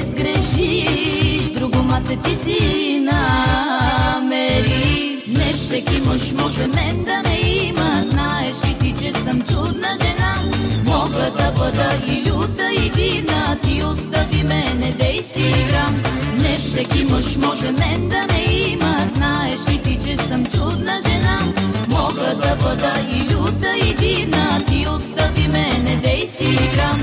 Ще сгрешиш, друго маце ти си намери. Не всеки мъж може мен да ме има. Знаеш ли ти, че съм чудна жена? Мога да бъда и люта, и дивна. Ти остави ме, не дей си играм. Не всеки мъж може мен да ме има. Знаеш ли ти, че съм чудна жена? Мога да бъда и люта, и дивна. Ти остави ме, не дей си играм.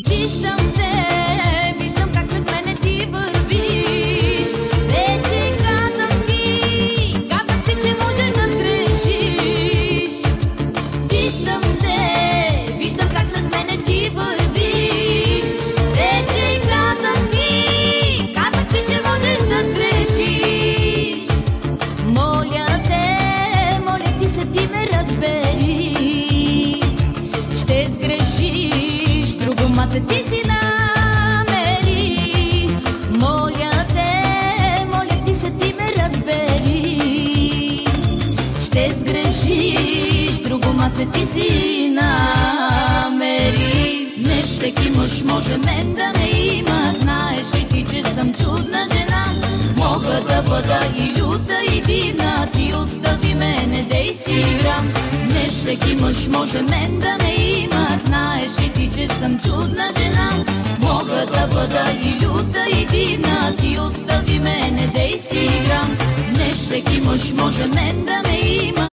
Виждам те, виждам как след мене ти вървиш. Вече казах ти, че можеш да сгрешиш. Виждам те, виждам как след мене ти вървиш. Вече казах ти, че можеш да сгрешиш. Моля ти се, ти ме разбери. Ще сгрешиш, друго маце ти си намери. Моля ти се, ти ме разбери. Ще сгрешиш, друго маце ти си намери. Не всеки мъж може мен да ме има. Знаеш ли ти, че съм чудна жена? Мога да бъда и люта, и дивна. Ти остави ме, не дей си играм. Не всеки мъж може мен да ме има. Знаеш ли ти, че съм чудна жена? Мога да бъда и люта, и дивна. Ти остави ме, не дей си играм. Не всеки мъж може мен да ме има.